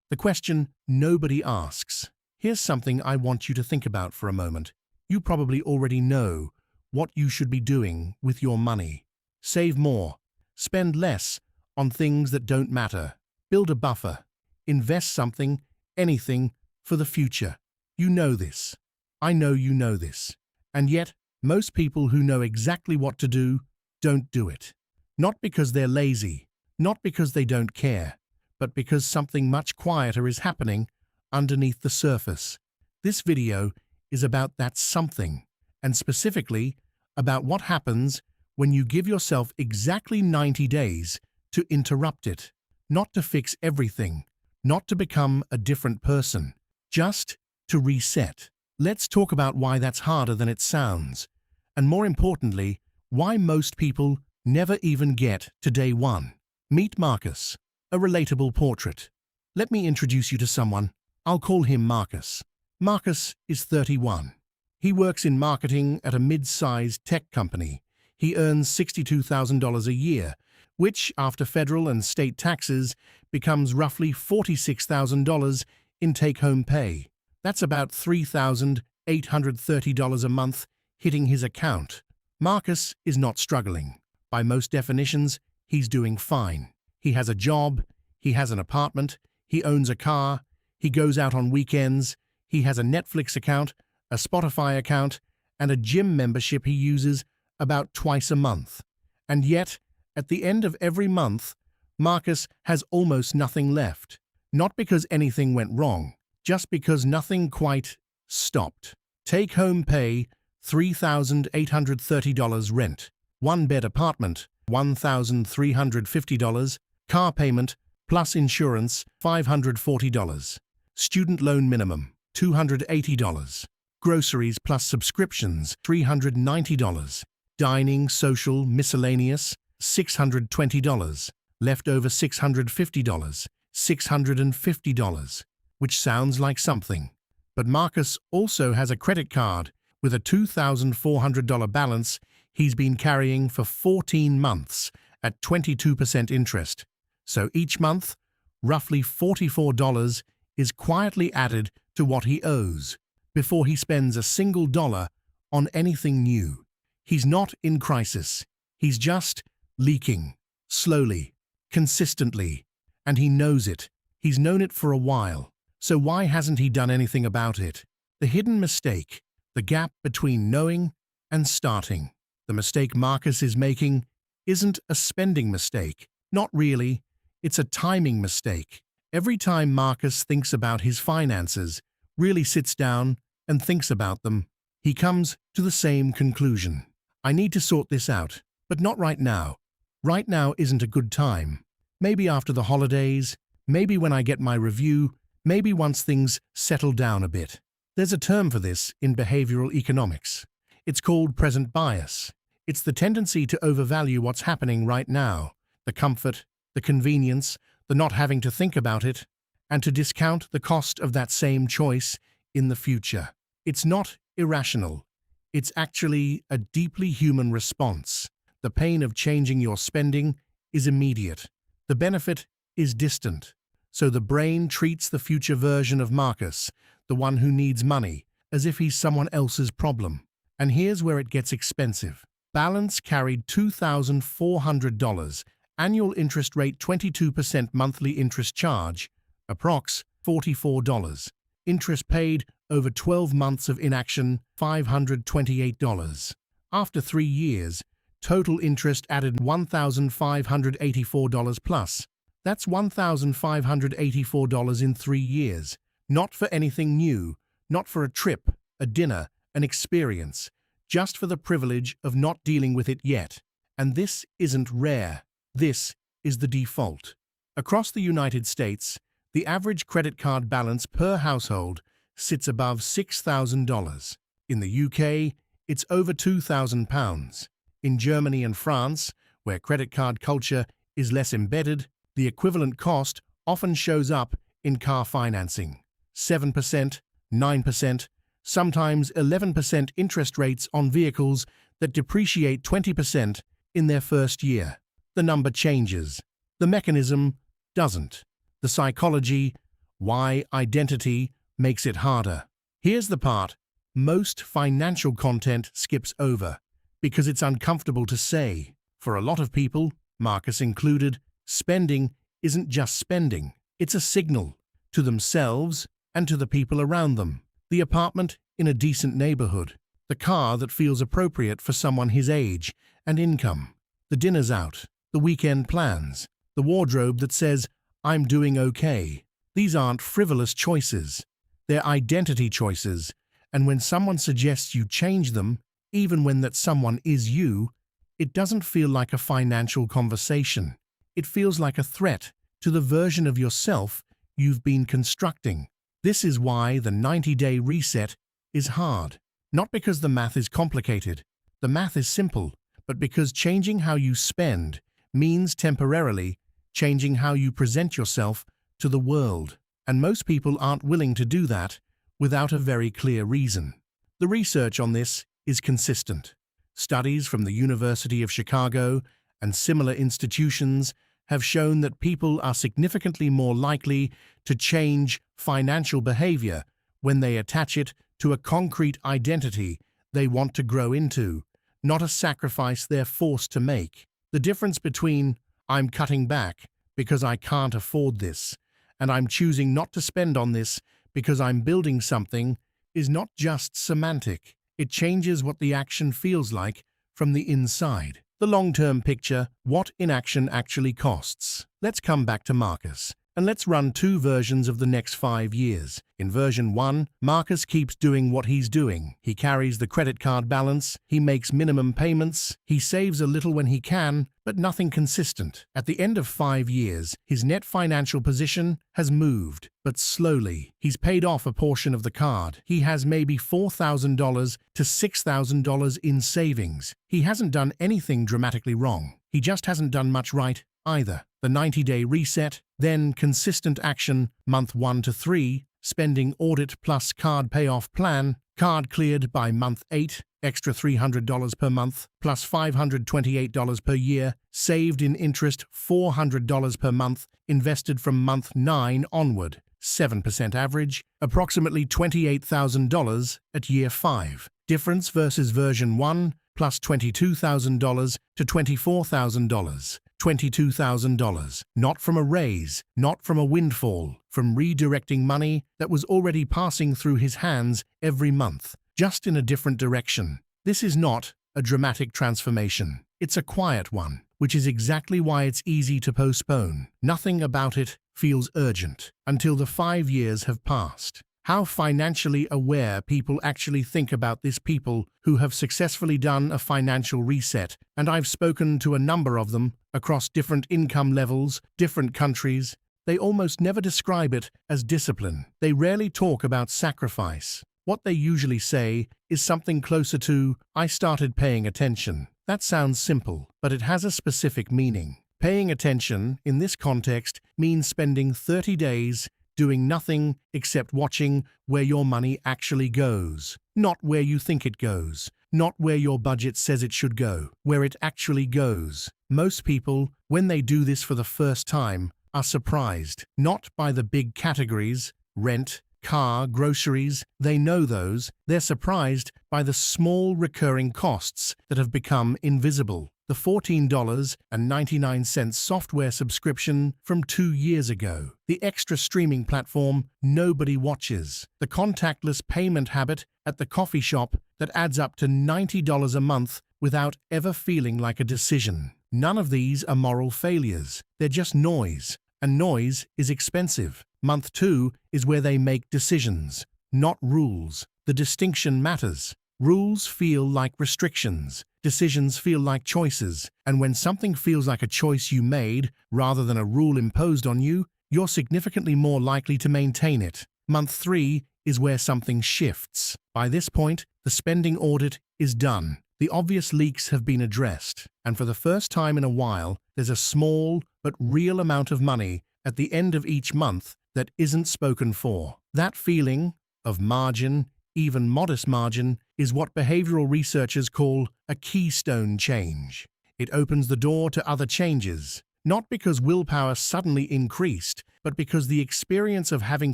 The question nobody asks. Here's something I want you to think about for a moment. You probably already know what you should be doing with your money. Save more. Spend less on things that don't matter. Build a buffer. Invest something, anything, for the future. You know this. I know you know this. And yet, most people who know exactly what to do don't do it. Not because they're lazy, not because they don't care, but because something much quieter is happening underneath the surface. This video is about that something, and specifically about what happens when you give yourself exactly 90 days to interrupt it, not to fix everything, not to become a different person, just to reset. Let's talk about why that's harder than it sounds, and more importantly, why most people never even get to day one. Meet Marcus, a relatable portrait. Let me introduce you to someone. I'll call him Marcus. Marcus is 31. He works in marketing at a mid-sized tech company. He earns $62,000 a year, which, after federal and state taxes, becomes roughly $46,000 in take-home pay. That's about $3,830 a month hitting his account. Marcus is not struggling. By most definitions, he's doing fine. He has a job, he has an apartment, he owns a car, he goes out on weekends, he has a Netflix account, a Spotify account, and a gym membership he uses about twice a month. And yet, at the end of every month, Marcus has almost nothing left. Not because anything went wrong, just because nothing quite stopped. Take-home pay, $3,830 rent. One-bed apartment, $1,350. Car payment, plus insurance, $540. Student loan minimum, $280. Groceries plus subscriptions, $390. Dining, social, miscellaneous, $620. Leftover $650. $650. Which sounds like something. But Marcus also has a credit card with a $2,400 balance he's been carrying for 14 months at 22% interest. So each month, roughly $44 is quietly added to what he owes before he spends a single dollar on anything new. He's not in crisis. He's just leaking, slowly, consistently, and he knows it. He's known it for a while. So why hasn't he done anything about it? The hidden mistake, the gap between knowing and starting. The mistake Marcus is making isn't a spending mistake. Not really. It's a timing mistake. Every time Marcus thinks about his finances, really sits down and thinks about them, he comes to the same conclusion. I need to sort this out, but not right now. Right now isn't a good time. Maybe after the holidays, maybe when I get my review, maybe once things settle down a bit. There's a term for this in behavioral economics. It's called present bias. It's the tendency to overvalue what's happening right now, the comfort, the convenience, the not having to think about it, and to discount the cost of that same choice in the future. It's not irrational. It's actually a deeply human response. The pain of changing your spending is immediate. The benefit is distant. So the brain treats the future version of Marcus, the one who needs money, as if he's someone else's problem. And here's where it gets expensive. Balance carried $2,400, annual interest rate 22% monthly interest charge, approx. $44. Interest paid over 12 months of inaction, $528. After 3 years, total interest added $1,584 plus. That's $1,584 in 3 years. Not for anything new, not for a trip, a dinner, an experience, just for the privilege of not dealing with it yet. And this isn't rare. This is the default. Across the United States, the average credit card balance per household sits above $6,000. In the UK, it's over £2,000. In Germany and France, where credit card culture is less embedded, the equivalent cost often shows up in car financing. 7%, 9%, sometimes 11% interest rates on vehicles that depreciate 20% in their first year. The number changes. The mechanism doesn't. The psychology, Why identity makes it harder. Here's the part most financial content skips over because it's uncomfortable to say. For a lot of people, Marcus included, spending isn't just spending. It's a signal to themselves and to the people around them. The apartment in a decent neighborhood, the car that feels appropriate for someone his age and income, the dinners out, the weekend plans, the wardrobe that says, "I'm doing okay." These aren't frivolous choices. They're identity choices, and when someone suggests you change them, even when that someone is you, it doesn't feel like a financial conversation. It feels like a threat to the version of yourself you've been constructing. This is why the 90-day reset is hard. Not because the math is complicated. The math is simple, but because changing how you spend means temporarily changing how you present yourself to the world. And most people aren't willing to do that without a very clear reason. The research on this is consistent. Studies from the University of Chicago and similar institutions have shown that people are significantly more likely to change financial behavior when they attach it to a concrete identity they want to grow into, not a sacrifice they're forced to make. The difference between "I'm cutting back because I can't afford this" and "I'm choosing not to spend on this because I'm building something" is not just semantic. It changes what the action feels like from the inside. The long-term picture, what inaction actually costs. Let's come back to Marcus, and let's run two versions of the next 5 years. In version 1, Marcus keeps doing what he's doing. He carries the credit card balance, he makes minimum payments, he saves a little when he can, but nothing consistent. At the end of 5 years, his net financial position has moved, but slowly. He's paid off a portion of the card. He has maybe $4,000 to $6,000 in savings. He hasn't done anything dramatically wrong. He just hasn't done much right either. The 90-day reset, then consistent action, month 1 to 3, spending audit plus card payoff plan, card cleared by month 8, extra $300 per month, plus $528 per year, saved in interest $400 per month, invested from month 9 onward, 7% average, approximately $28,000 at year 5. Difference versus version 1, plus $22,000 to $24,000. $22,000, not from a raise, not from a windfall, from redirecting money that was already passing through his hands every month, just in a different direction. This is not a dramatic transformation. It's a quiet one, which is exactly why it's easy to postpone. Nothing about it feels urgent until the 5 years have passed. How financially aware people actually think about this. People who have successfully done a financial reset, and I've spoken to a number of them across different income levels, different countries, they almost never describe it as discipline. They rarely talk about sacrifice. What they usually say is something closer to, "I started paying attention." That sounds simple, but it has a specific meaning. Paying attention, in this context, means spending 30 days doing nothing except watching where your money actually goes. Not where you think it goes. Not where your budget says it should go. Where it actually goes. Most people, when they do this for the first time, are surprised. Not by the big categories, rent, car, groceries, they know those. They're surprised by the small recurring costs that have become invisible. The $14.99 software subscription from 2 years ago. The extra streaming platform nobody watches. The contactless payment habit at the coffee shop that adds up to $90 a month without ever feeling like a decision. None of these are moral failures. They're just noise. And noise is expensive. Month 2 is where they make decisions, not rules. The distinction matters. Rules feel like restrictions. Decisions feel like choices. And when something feels like a choice you made rather than a rule imposed on you, you're significantly more likely to maintain it. Month 3 is where something shifts. By this point, the spending audit is done. The obvious leaks have been addressed. And for the first time in a while, there's a small but real amount of money at the end of each month that isn't spoken for. That feeling of margin, even modest margin, is what behavioral researchers call a keystone change. It opens the door to other changes, not because willpower suddenly increased, but because the experience of having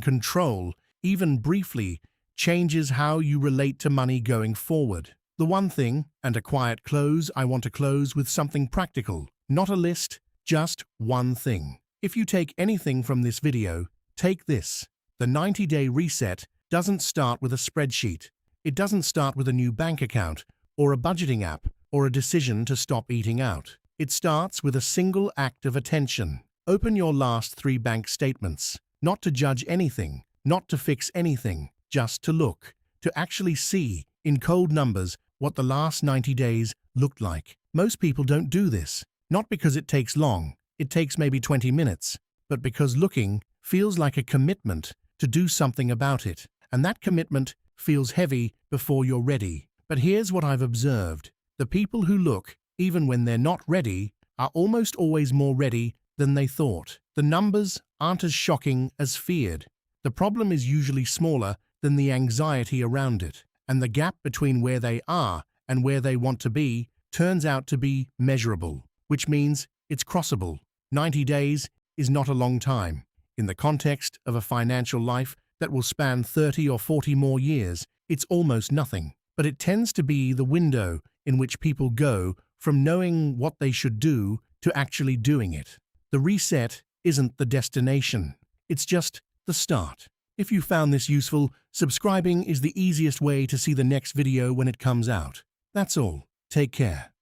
control, even briefly, changes how you relate to money going forward. The one thing, and a quiet close, I want to close with something practical, not a list, just one thing. If you take anything from this video, take this. The 90-day reset doesn't start with a spreadsheet. It doesn't start with a new bank account, or a budgeting app, or a decision to stop eating out. It starts with a single act of attention. Open your last 3 bank statements, not to judge anything, not to fix anything, just to look, to actually see, in cold numbers, what the last 90 days looked like. Most people don't do this, not because it takes long, it takes maybe 20 minutes, but because looking feels like a commitment to do something about it, and that commitment feels heavy before you're ready. But here's what I've observed. The people who look, even when they're not ready, are almost always more ready than they thought. The numbers aren't as shocking as feared. The problem is usually smaller than the anxiety around it, and the gap between where they are and where they want to be turns out to be measurable, which means it's crossable. 90 days is not a long time. In the context of a financial life that will span 30 or 40 more years, it's almost nothing. But it tends to be the window in which people go from knowing what they should do to actually doing it. The reset isn't the destination. It's just the start. If you found this useful, subscribing is the easiest way to see the next video when it comes out. That's all. Take care.